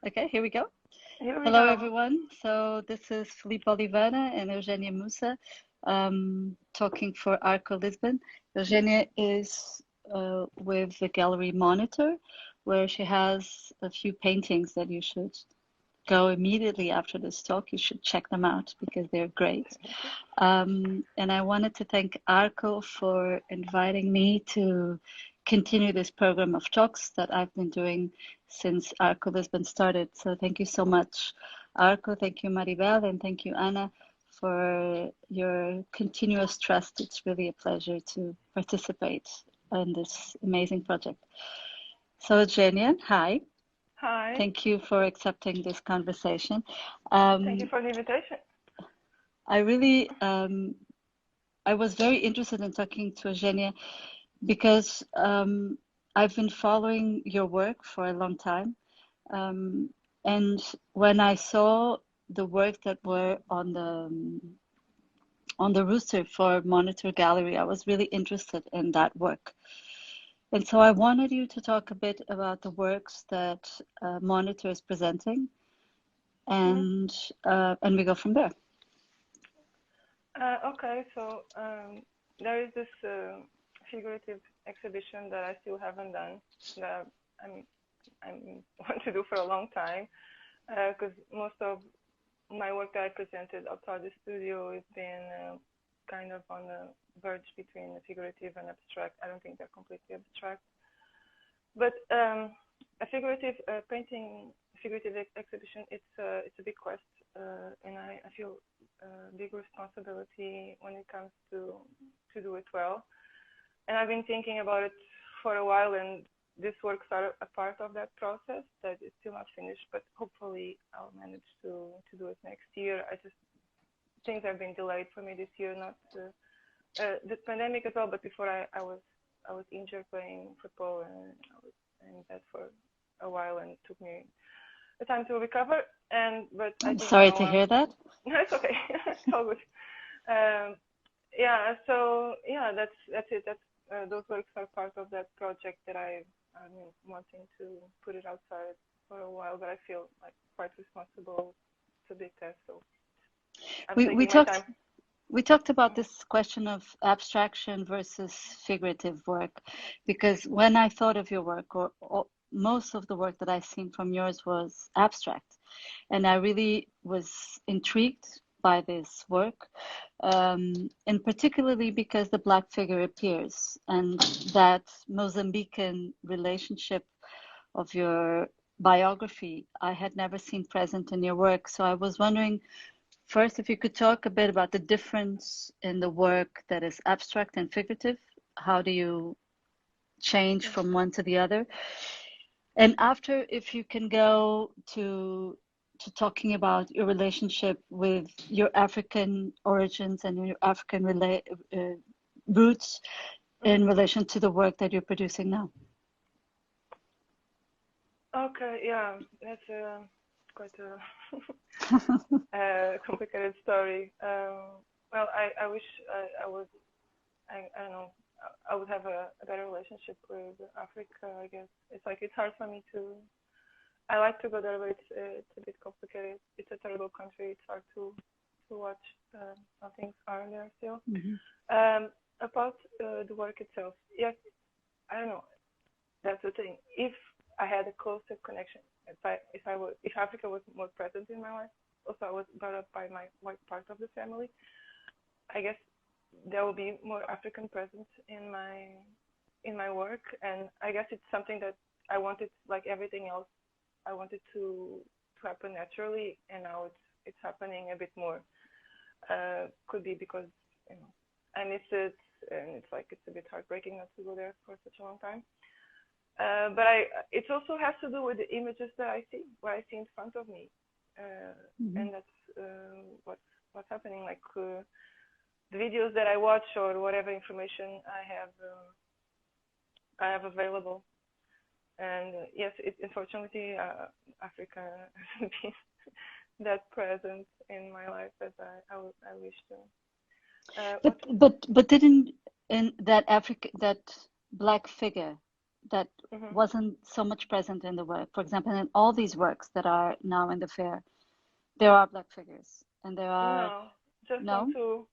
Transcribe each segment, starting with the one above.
Okay, here we go. Here we Hello, go. everyone. So this is Filipa Oliveira and Eugénia Mussa talking for ARCO Lisbon. Eugénia is with the gallery Monitor, where she has a few paintings that you should go immediately after this talk. You should check them out because they're great. And I wanted to thank ARCO for inviting me to continue this program of talks that I've been doing since ARCO Lisbon started. So thank you so much, ARCO. Thank you, Maribel, and thank you, Anna, for your continuous trust. It's really a pleasure to participate in this amazing project. So, Eugenia, hi. Hi. Thank you for accepting this conversation. Thank you for the invitation. I really, I was very interested in talking to Eugenia because I've been following your work for a long time. And when I saw the work that were on the rooster for Monitor Gallery, I was really interested in that work. And so I wanted you to talk a bit about the works that Monitor is presenting, and we go from there. Okay, so there is this figurative exhibition that I still haven't done that I want to do for a long time because most of my work that I presented outside the studio has been kind of on the verge between figurative and abstract. I don't think they're completely abstract, but a figurative painting, figurative exhibition, it's a big quest, and I feel big responsibility when it comes to do it well. And I've been thinking about it for a while, and this works are a part of that process that is still not finished, but hopefully I'll manage to do it next year. Things have been delayed for me this year, not the pandemic as well, but before I was injured playing football, and I was in bed for a while, and it took me the time to recover. But I'm sorry to hear that. No, it's okay. It's all good. Yeah. So yeah, that's it. Those works are part of that project that I'm wanting to put it outside for a while, but I feel like quite responsible to be there. So I'm taking my time. We talked about this question of abstraction versus figurative work, because when I thought of your work, or most of the work that I've seen from yours was abstract, and I really was intrigued by this work, and particularly because the black figure appears, and that Mozambican relationship of your biography I had never seen present in your work. So I was wondering, first, if you could talk a bit about the difference in the work that is abstract and figurative. How do you change from one to the other? And after, if you can go to talking about your relationship with your African origins and your African roots in relation to the work that you're producing now. Okay, yeah, that's quite a complicated story. Well, I wish I don't know, I would have a better relationship with Africa, I guess. It's hard for me to, I like to go there, but it's a bit complicated. It's a terrible country. It's hard to watch how things are there still. About the work itself, yes, I don't know. That's the thing. If I had a closer connection, if Africa was more present in my life, also I was brought up by my white part of the family, I guess there will be more African presence in my work, and I guess it's something that I wanted, like everything else, I wanted to happen naturally, and now it's happening a bit more. Could be because I miss it, and it's a bit heartbreaking not to go there for such a long time. But it also has to do with the images that I see, what I see in front of me, and that's what's happening. Like the videos that I watch, or whatever information I have available. And yes, unfortunately, Africa hasn't been that present in my life as I wish to. But didn't in that black figure, that wasn't so much present in the work. For example, in all these works that are now in the fair, there are black figures, and there are No, just no. on two.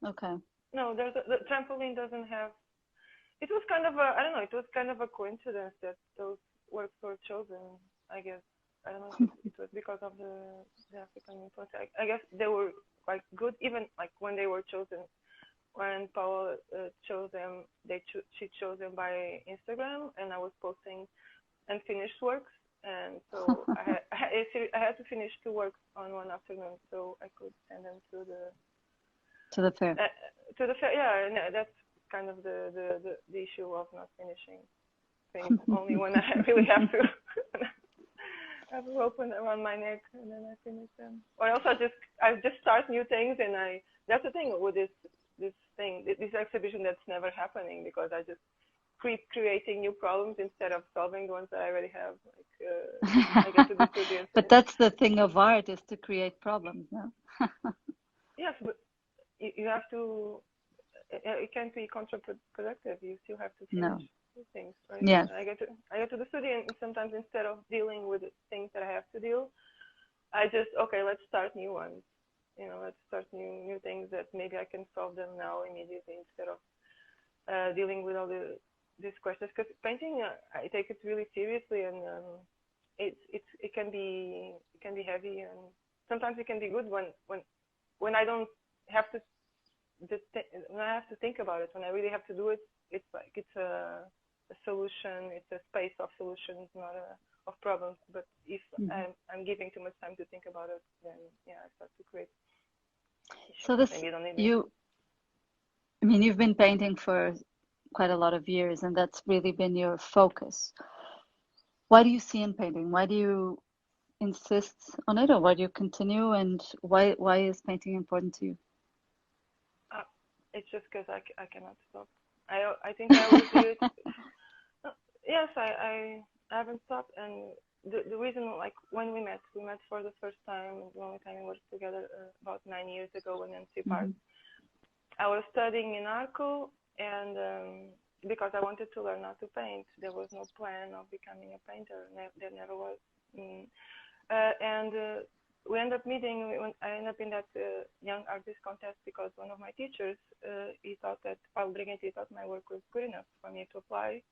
Okay. No, the trampoline doesn't have. It was kind of a, I don't know, it was kind of a coincidence that those works were chosen, I guess. I don't know if it was because of the African influence. I guess they were quite good, even like when they were chosen. When Paula chose them, she chose them by Instagram, and I was posting unfinished works, and so I had to finish 2 works on one afternoon, so I could send them to the fair. To the fair, yeah. No, that's kind of the issue of not finishing things only when I really have to. I have a rope around my neck, and then I finish them. Or else I just start new things, and that's the thing with this exhibition that's never happening, because I just keep creating new problems instead of solving the ones that I already have. Like I get to the studio. But that's the thing of art, is to create problems, no? Yes, but you have to. It can't be counterproductive. You still have to finish things, right? Yes. I get to the studio, and sometimes instead of dealing with the things that I have to deal, I just let's start new ones. Let's start new things that maybe I can solve them now immediately instead of dealing with all these questions. Because painting, I take it really seriously, and it can be heavy, and sometimes it can be good when I don't have to. When I have to think about it, when I really have to do it, it's like it's a solution. It's a space of solutions, not of problems. But if I'm giving too much time to think about it, then I start to create. So you've been painting for quite a lot of years, and that's really been your focus. Why do you see in painting? Why do you insist on it, or why do you continue? And why is painting important to you? It's just because I cannot stop. I think I always do it. Yes, I haven't stopped, and the reason, like when we met for the first time, the only time we worked together about 9 years ago when NC Park. I was studying in ARCO, and because I wanted to learn how to paint, there was no plan of becoming a painter. There never was. We ended up meeting. I ended up in that young artist contest because one of my teachers, he thought that my work was good enough for me to apply.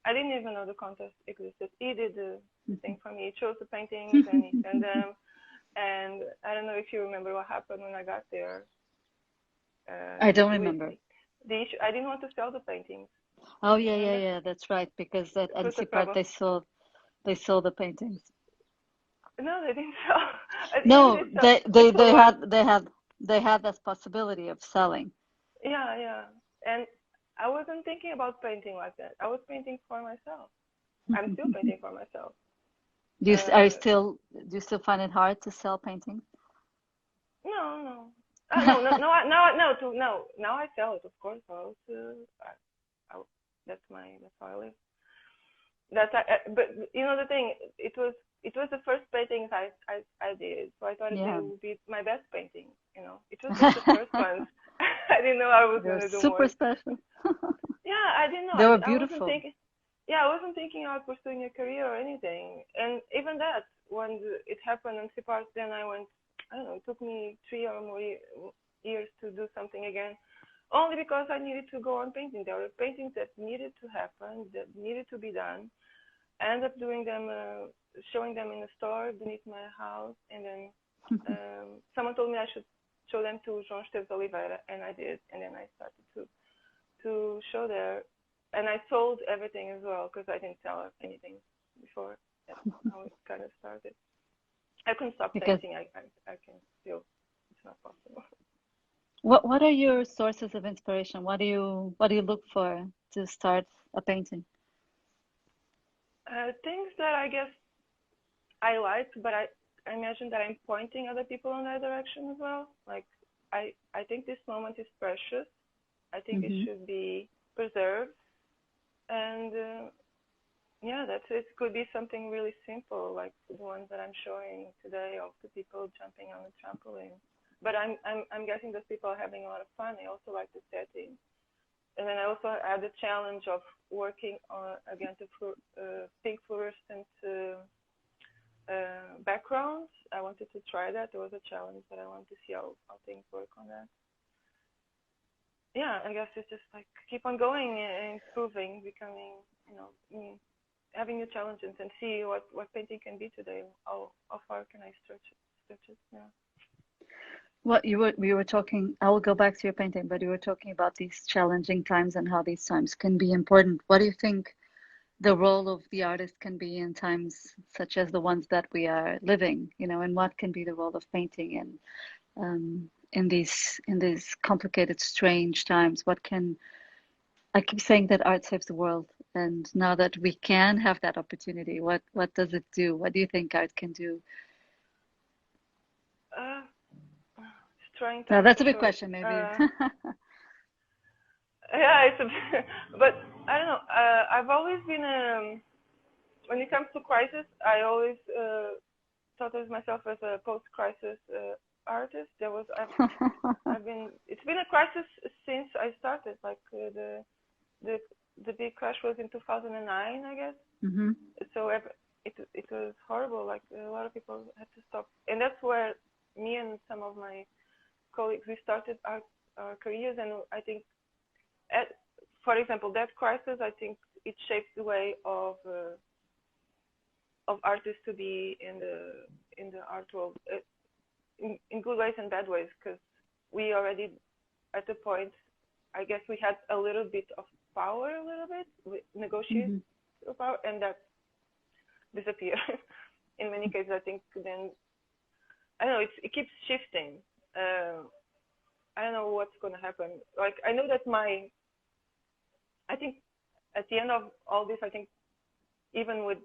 I didn't even know the contest existed. He did the thing for me. He chose the paintings and he sent them. And I don't know if you remember what happened when I got there. I don't remember. The issue, I didn't want to sell the paintings. Oh yeah, that's right. Because at NC Park they sold the paintings. No, they didn't sell. No, they had this possibility of selling. Yeah, and I wasn't thinking about painting like that. I was painting for myself. I'm still painting for myself. Do you still find it hard to sell paintings? No. No. Now I sell it, of course. That's how I live. But the thing, it was the first paintings I did, so I thought it would be my best painting. It was just the first ones. I didn't know I was going to do super more. special. Yeah, I didn't know. They were beautiful. I wasn't thinking about pursuing a career or anything. And even that, when it happened in Cipars, then I went, I don't know, it took me 3 or more years to do something again, only because I needed to go on painting. There were paintings that needed to happen, that needed to be done. I ended up doing them, showing them in a store beneath my house, and then someone told me I should show them to Oliveira, and I did, and then I started to show there, and I sold everything as well because I didn't sell anything before. That's how it kind of started. I couldn't stop painting. I can still. It's not possible. What are your sources of inspiration? What do you look for to start a painting? Things that I guess I like, but I imagine that I'm pointing other people in that direction as well. Like I think this moment is precious. I think it should be preserved, and that's it. Could be something really simple, like the ones that I'm showing today of the people jumping on the trampoline. But I'm guessing those people are having a lot of fun. I also like the setting. and then I also had the challenge of working on against the pink fluorescent background. I wanted to try that. There was a challenge that I wanted to see how things work on that. Yeah, I guess it's just like keep on going and improving, becoming, having new challenges and see what painting can be today. How far can I stretch it? Yeah. What we were talking, I will go back to your painting, but you were talking about these challenging times and how these times can be important. What do you think the role of the artist can be in times such as the ones that we are living, and what can be the role of painting in these complicated, strange times? I keep saying that art saves the world, and now that we can have that opportunity, what does it do? What do you think art can do? Trying to Now that's a big question, maybe. Yeah, but I don't know. I've always been when it comes to crisis, I always thought of myself as a post-crisis artist. It's been a crisis since I started. Like the big crash was in 2009, I guess. Mm-hmm. So it was horrible. Like a lot of people had to stop, and that's where me and some of my colleagues, we started our careers. And I think, for example, that crisis, I think it shaped the way of artists to be in the art world, in good ways and bad ways, because we already at the point, I guess we had a little bit of power, we negotiated power, and that disappeared. In many cases, I think then, I don't know, it keeps shifting. I don't know what's going to happen. Like, I know that I think at the end of all this, I think even with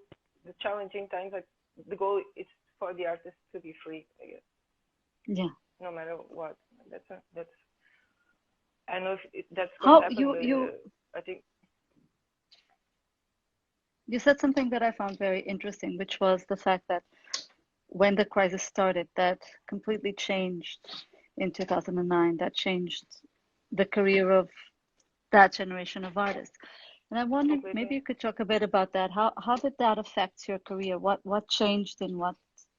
the challenging times, like, the goal is for the artist to be free, I guess. Yeah. No matter what. I don't know if that's going to happen. I think you said something that I found very interesting, which was the fact that when the crisis started, that completely changed in 2009. That changed the career of that generation of artists. And I wondered, maybe you could talk a bit about that. How did that affect your career? What changed in what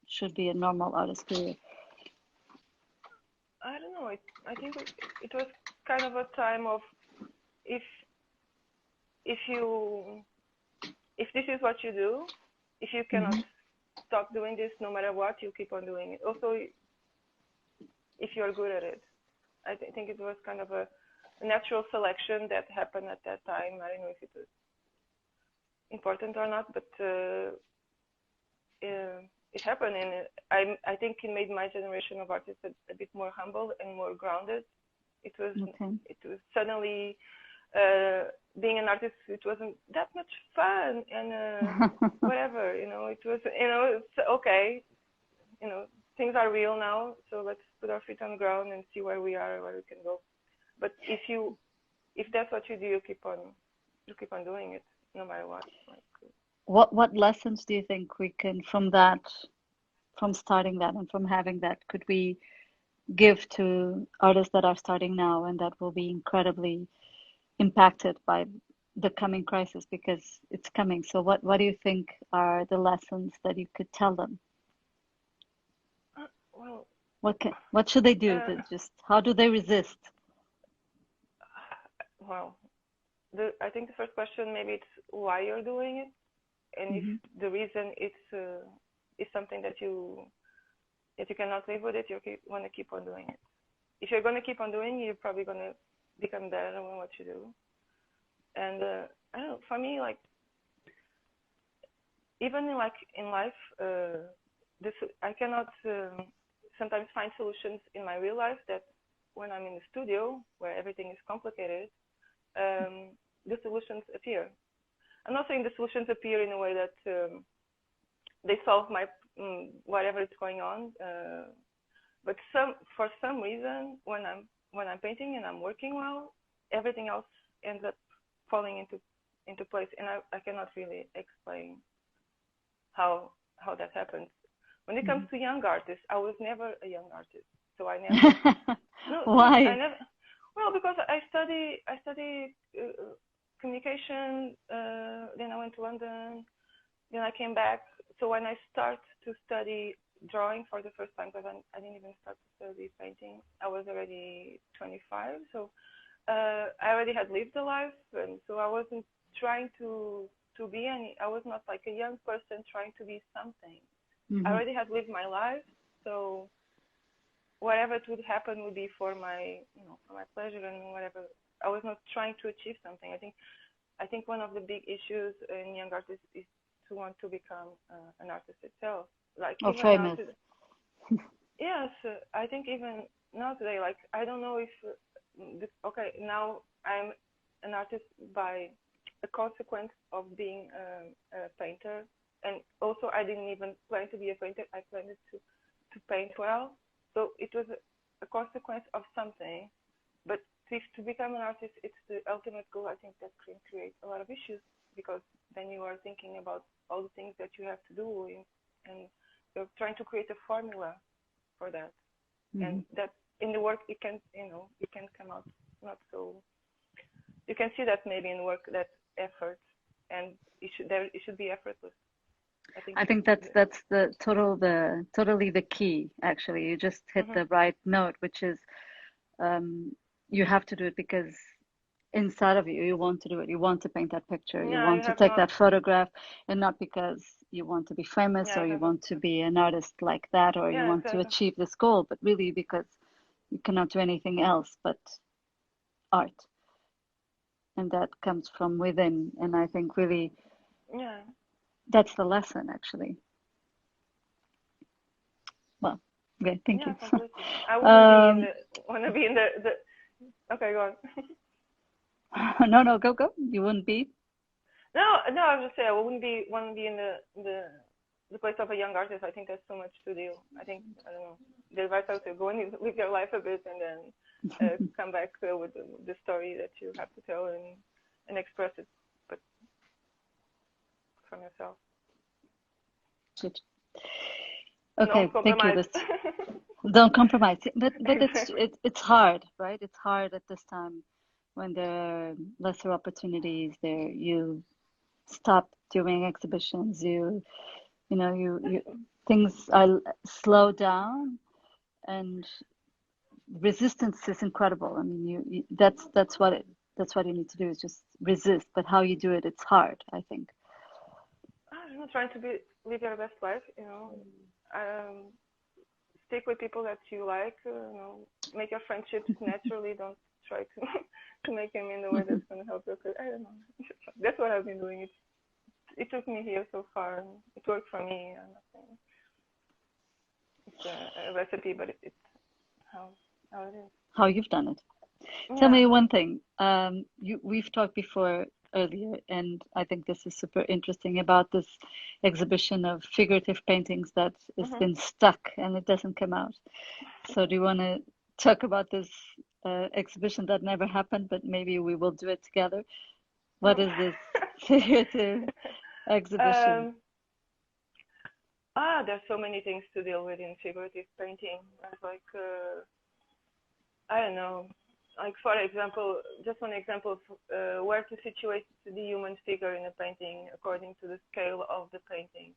should be a normal artist career? I don't know. I think it was kind of a time of if this is what you do, if you cannot stop doing this no matter what, you keep on doing it. Also, if you're good at it. I think it was kind of a natural selection that happened at that time. I don't know if it was important or not, but it happened, and I think it made my generation of artists a bit more humble and more grounded. It was suddenly being an artist. It wasn't that much fun and whatever, it was, it's okay, things are real now, so let's put our feet on the ground and see where we are, where we can go. But if that's what you do, you keep on doing it no matter what. What lessons do you think we can from starting that and from having that could we give to artists that are starting now and that will be incredibly impacted by the coming crisis, because it's coming? So what do you think are the lessons that you could tell them? Well, what should they do? Just how do they resist? Well, I think the first question, maybe it's why you're doing it, and if the reason is something that you cannot live with it, you want to keep on doing it. If you're going to keep on doing it, you're probably going to become better at what you do. And I don't know, for me, like, even like in life, I cannot sometimes find solutions in my real life that when I'm in the studio where everything is complicated, the solutions appear. I'm not saying the solutions appear in a way that they solve my whatever is going on, but for some reason when I'm painting and I'm working well, everything else ends up falling into place, and I cannot really explain how that happens. When it comes to young artists, I was never a young artist, so I never. Why? I never. Well, because I study communication. Then I went to London. Then I came back. So when I start to study drawing for the first time, because I didn't even start to study painting, I was already 25. So I already had lived a life, and so I wasn't trying to be any. I was not like a young person trying to be something. I already had lived my life, so whatever would happen would be for my, for my pleasure and whatever. I was not trying to achieve something. I think one of the big issues in young artists is to want to become an artist itself. Like Or even now famous. today, yes, I think even now today, like I don't know if, okay, now I'm an artist by a consequence of being a painter, and also I didn't even plan to be a painter. I planned to paint well, so it was a consequence of something. But to become an artist, it's the ultimate goal. I think that can create a lot of issues, because then you are thinking about all the things that you have to do, and you're trying to create a formula for that. And that in the work it can come out not so. You can see that maybe in work, that effort, and it should be effortless. I think that's totally the key. Actually, you just hit the right note, which is you have to do it because inside of you want to do it. You want to paint that picture. You want to take that photograph, and not because you want to be famous or you want to be an artist like that, or you want to achieve this goal, but really because you cannot do anything else but art, and that comes from within. And I think really that's the lesson, actually. Well, okay, thank you. Completely. I wouldn't want to be in the. Okay, go on. No, go. You wouldn't be. No, I was just saying I wouldn't want to be in the place of a young artist. I think there's so much to do. I think, I don't know, the advice I would say, go and live your life a bit, and then come back with the story that you have to tell, and express it, but from yourself. Good. Okay, thank you. Compromise. Don't compromise. But it's hard, right? It's hard at this time when there are lesser opportunities. You stop doing exhibitions. You things are slow down, and resistance is incredible. I mean, that's what you need to do, is just resist. But how you do it, it's hard, I think. I'm not trying to live your best life, stick with people that you like, make your friendships naturally. Don't try to make them in the way that's going to help you. I don't know. That's what I've been doing. It took me here so far. It worked for me. I'm not saying it's a recipe, but it's how it is. How you've done it. Tell me one thing. We've talked before earlier, and I think this is super interesting, about this exhibition of figurative paintings that has been stuck and it doesn't come out. So do you want to talk about this exhibition that never happened, but maybe we will do it together? What is this figurative exhibition? There's so many things to deal with in figurative painting. It's like, I don't know. Like, for example, just one example of where to situate the human figure in a painting according to the scale of the painting.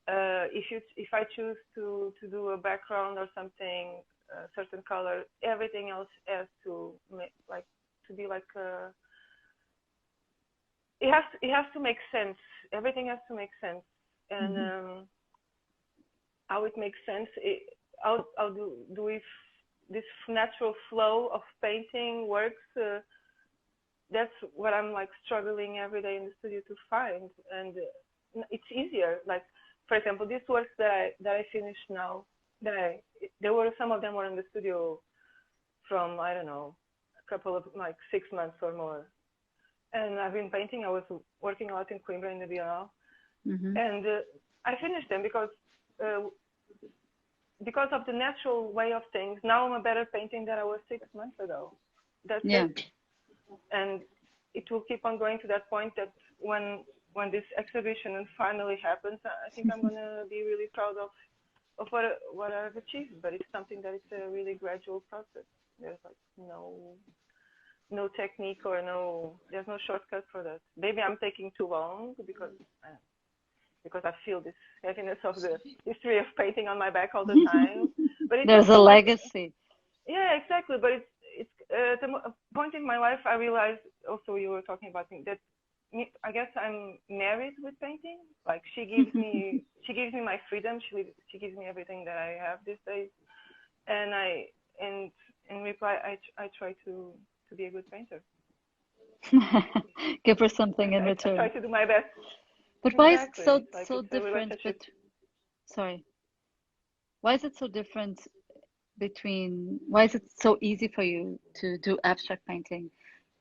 If I choose to do a background or something, a certain color, everything else has to be like it has to make sense. Everything has to make sense, and how it makes sense, how do we this natural flow of painting works. That's what I'm like struggling every day in the studio to find, and it's easier. Like, for example, these works that I finished now, some of them were in the studio from, I don't know, a couple of 6 months or more, and I've been painting. I was working a lot in Coimbra in the Biennale, and I finished them because of the natural way of things. Now I'm a better painting than I was 6 months ago. That's it. And it will keep on going to that point that when this exhibition finally happens, I think I'm gonna be really proud of what I've achieved. But it's something that it's a really gradual process. There's like no no technique or there's no shortcut for that. Maybe I'm taking too long because I feel this heaviness of the history of painting on my back all the time. But it's there's a like, legacy. Yeah, exactly. But it's at a point in my life I realized, also you were talking about that I guess I'm married with painting. Like she gives me my freedom. She gives me everything that I have these days, and in reply I try to be a good painter. Give her something in I return. try to do my best. But why is it so different? Sorry. Why is it so different why is it so easy for you to do abstract painting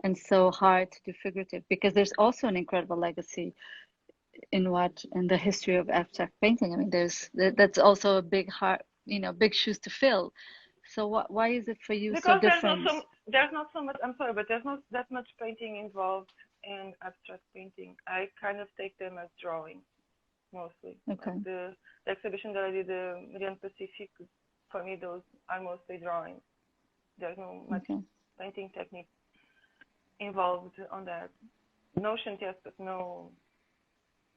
and so hard to do figurative? Because there's also an incredible legacy in the history of abstract painting. I mean, that's also a big big shoes to fill. So why is it for you so different? There's not so much. I'm sorry, but there's not that much painting involved in abstract painting. I kind of take them as drawing, mostly. Okay. Like the exhibition that I did, the Didnt Pacific, for me, those are mostly drawings. There's no much painting technique involved on that. Notions, yes, but no.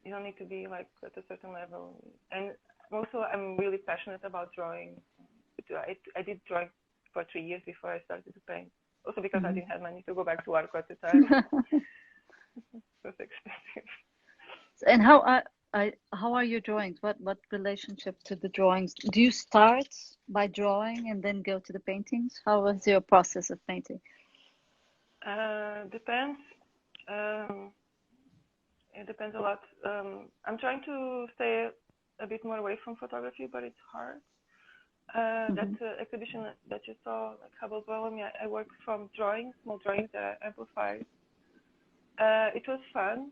You don't need to be like at a certain level. And also, I'm really passionate about drawing. I did drawing for 3 years before I started to paint. Also because I didn't have money to go back to ARCO at the time. It was expensive. And how are your drawings? What relationship to the drawings? Do you start by drawing and then go to the paintings? How is your process of painting? Depends. It depends a lot. I'm trying to stay a bit more away from photography, but it's hard. That exhibition that you saw, like Hubble Problem, I worked from drawings, small drawings that I amplified. It was fun.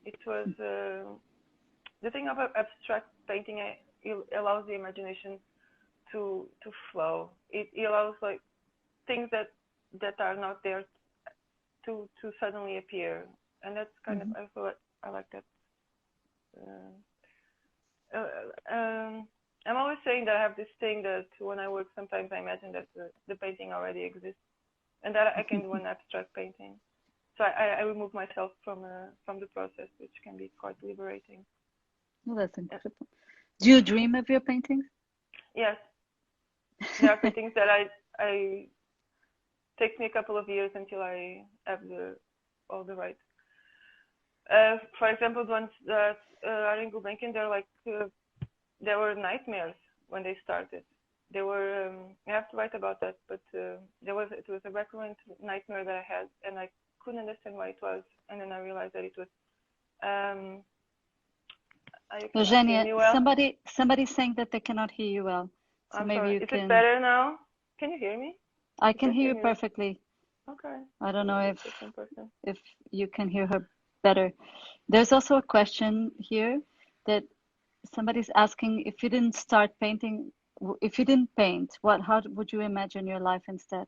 It was the thing about abstract painting. It allows the imagination to flow. It allows like things that are not there to suddenly appear, and that's kind of I like that. I'm always saying that I have this thing that when I work, sometimes I imagine that the painting already exists, and that I can do an abstract painting. So I remove myself from the process, which can be quite liberating. Oh, that's incredible. Do you dream of your paintings? Yes. There are paintings that I takes me a couple of years until I have all the right. For example, the ones that are in Gulbenkian, there were nightmares when they started. They were I have to write about that, but it was a recurrent nightmare that I had, and I couldn't understand why it was, and then I realized that it was. Eugénia, somebody's saying that they cannot hear you well. So I'm maybe sorry. you Is can. it better now? Can you hear me? I can hear you perfectly. Okay. I don't know if you can hear her better. There's also a question here that somebody's asking, if you didn't start painting, if you didn't paint, how would you imagine your life instead?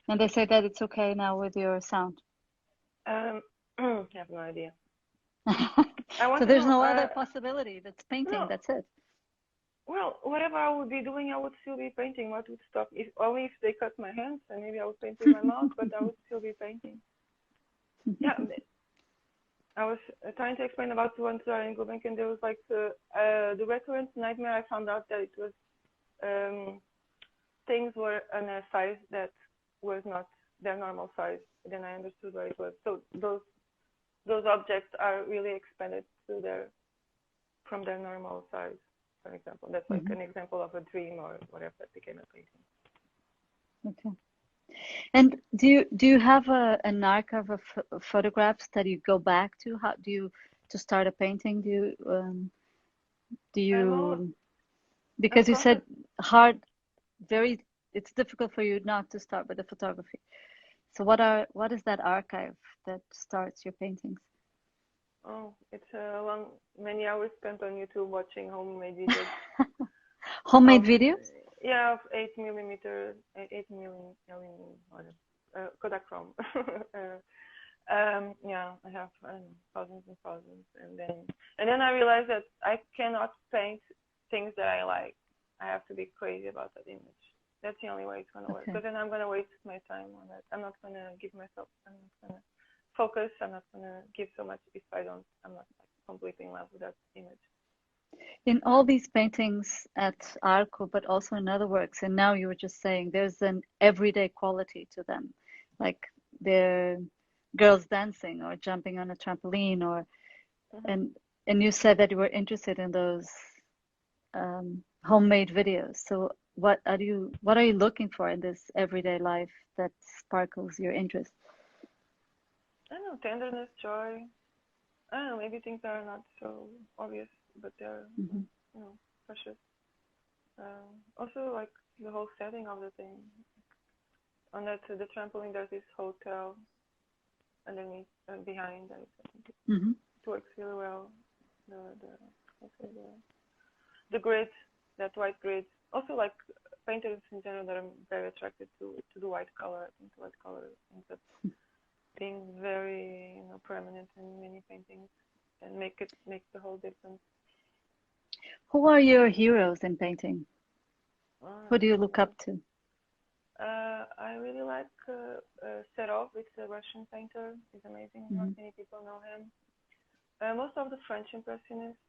And they say that it's okay now with your sound. I have no idea. So there's no other possibility. That's painting. No. That's it. Well, whatever I would be doing, I would still be painting. What would stop? Only if they cut my hands, and maybe I would paint with my mouth, but I would still be painting. Yeah. I was trying to explain about the ones that are in Gulbenkian. There was like the recurrent nightmare. I found out that it was things were in a size that was not their normal size. Then I understood what it was. So those objects are really expanded from their normal size. For example, that's like an example of a dream or whatever that became a painting. Okay. And do you have an archive of photographs that you go back to? How do you to start a painting? Because you said it's difficult for you not to start with the photography. So what is that archive that starts your paintings? Oh, it's many hours spent on YouTube watching homemade videos. Homemade videos? Yeah, of 8mm Kodachrome. Yeah, I have thousands and thousands, and then I realized that I cannot paint things that I like. I have to be crazy about that image. That's the only way it's gonna work. Okay. Because then I'm gonna waste my time on that. I'm not gonna give myself. I'm not gonna focus. I'm not gonna give so much if I'm not like completely in love with that image. In all these paintings at ARCO, but also in other works, and now you were just saying there's an everyday quality to them, like they're girls dancing or jumping on a trampoline, or and you said that you were interested in those homemade videos. So what are you looking for in this everyday life that sparkles your interest? I don't know, tenderness, joy. I don't know, maybe things that are not so obvious, but they're precious. Also, like the whole setting of the thing. On that, the trampoline, there's this hotel underneath, behind. I think it works really well. The grid, that white grid. Also, like painters in general that are very attracted to the white color. I think the white color ends up being very prominent in many paintings and makes the whole difference. Who are your heroes in painting? Who do you look up to? I really like Serov. It's a Russian painter. He's amazing. Not many people know him. Most of the French Impressionists.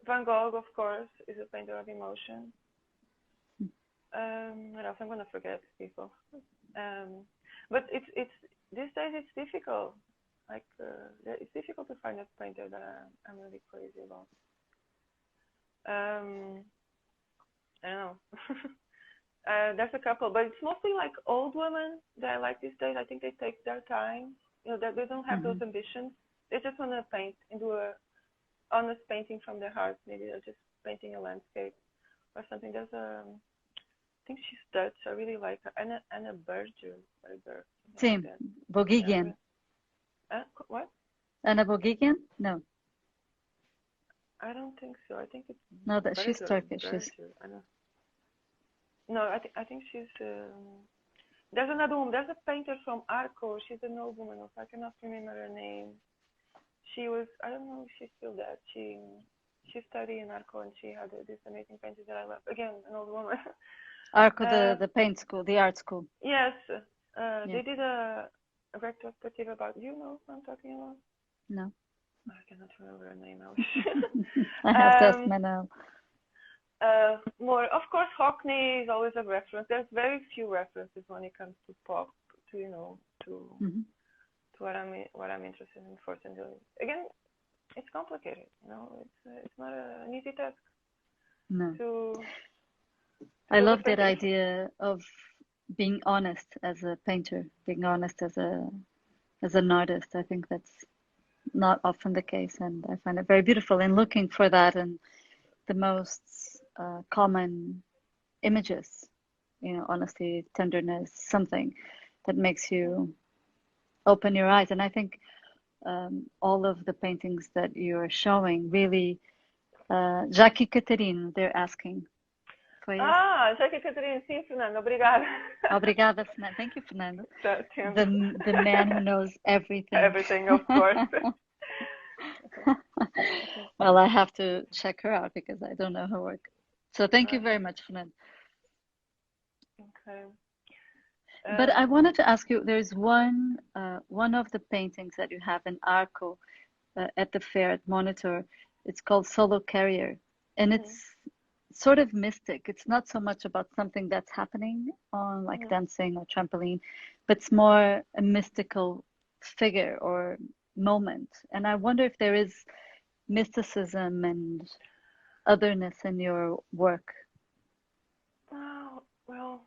Van Gogh, of course, is a painter of emotion. What else? I'm gonna forget people. But it's these days it's difficult. Like it's difficult to find a painter that I'm really crazy about. I don't know. There's a couple, but it's mostly like old women that I like these days. I think they take their time. That they don't have those ambitions. They just want to paint and do a honest painting from their heart. Maybe they're just painting a landscape or something. There's I think she's Dutch. I really like her. Anna Berger. Sim, Bogigian. What? Anna Bogigian? No. I don't think so. I think it's no, that she's Turkish. No, I think she's. There's another woman. There's a painter from ARCO. She's an old woman. Also, I cannot remember her name. She was. I don't know if she's still there. She studied in ARCO and she had this amazing painting that I love. Again, an old woman. ARCO, the paint school, the art school. Yes. They did a retrospective about. You know what I'm talking about? No. I cannot remember her name now. I have to ask my now. More, of course, Hockney is always a reference. There's very few references when it comes to pop, to what I'm interested in. Fortunately, again, it's complicated. It's not an easy task. No. I love that idea of being honest as a painter, being honest as an artist. I think that's not often the case, and I find it very beautiful. And looking for that and the most common images, honesty, tenderness, something that makes you open your eyes. And I think all of the paintings that you're showing really, Jackie Catarine, they're asking for you. Jackie Catarine, sim, Fernando, obrigada. Obrigada, Fernando. Thank you, Fernando. The man who knows everything. Everything, of course. Well, I have to check her out because I don't know her work. So thank you very much, Fernando. Okay. But I wanted to ask you, there's one of the paintings that you have in ARCO at the fair at Monitor. It's called Solo Carrier, and it's sort of mystic. It's not so much about something that's happening on like dancing or trampoline, but it's more a mystical figure or moment. And I wonder if there is mysticism and otherness in your work. Well,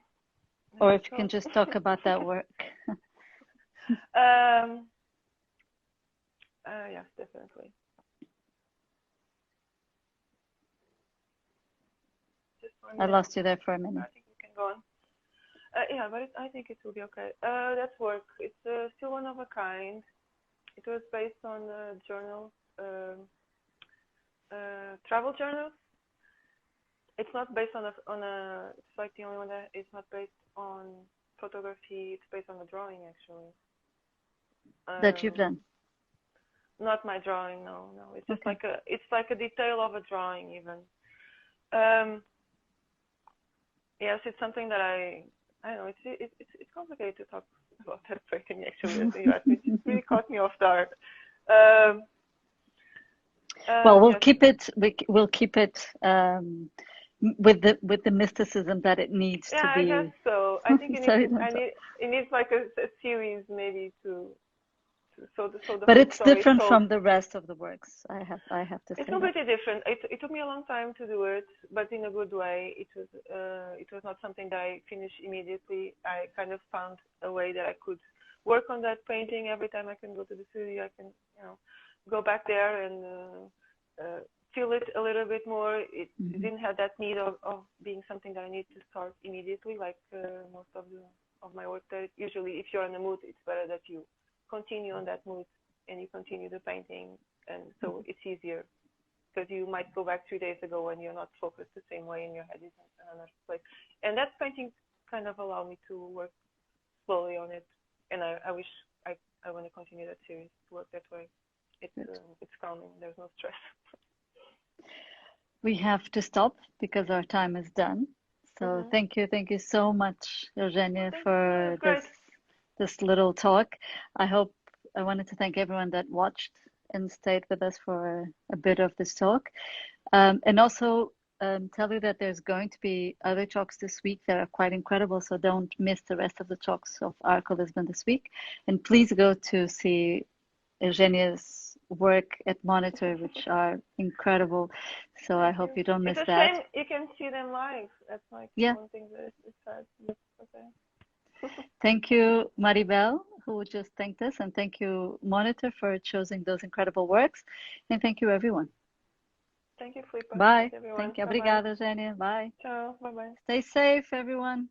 or if you can just talk about that work. Yes, definitely. I lost you there for a minute. I think we can go on. Yeah, but I think it will be okay. That work, it's still one of a kind. It was based on journals, travel journals. It's not based on a. It's like the only one that it's not based on photography. It's based on a drawing, actually. That you've done. Not my drawing, no. It's just like a detail of a drawing, even. yes, it's something that I don't know. It's complicated to talk about that painting actually. As you asked me, it really caught me off guard. Well, we'll Yes. keep it. We'll keep it with the mysticism that it needs Yeah, to I guess be. so. I think So you don't it needs like a series maybe so the but whole it's story is different told. from the rest of the works. I have to It's say that. completely different. It took me a long time to do it, but in a good way. It was not something that I finished immediately. I kind of found a way that I could work on that painting every time I can go to the studio. I can go back there and feel it a little bit more. It didn't have that need of being something that I need to start immediately, like most of my work. That usually, if you're in a mood, it's better that you continue on that mood and you continue the painting, and so it's easier because you might go back 3 days ago and you're not focused the same way, and your head is in another place. And that painting kind of allowed me to work slowly on it, and I wish I want to continue that series to work that way. It's calming. There's no stress. We have to stop because our time is done. So thank you so much, Eugénia, for this little talk. I wanted to thank everyone that watched and stayed with us for a bit of this talk, and also tell you that there's going to be other talks this week that are quite incredible. So don't miss the rest of the talks of ARCO Lisbon this week, and please go to see Eugénia's work at Monitor, which are incredible. So I hope you don't miss that. that. It's a shame you can see them live. That's like one thing that is sad. Okay. Thank you, Maribel, who just thanked us, and thank you, Monitor, for choosing those incredible works, and thank you, everyone. Thank you, Filipa. Bye. Thank you, everyone. Thank you. Bye-bye. Obrigada, Eugénia. Bye. Ciao. Bye-bye. Stay safe, everyone.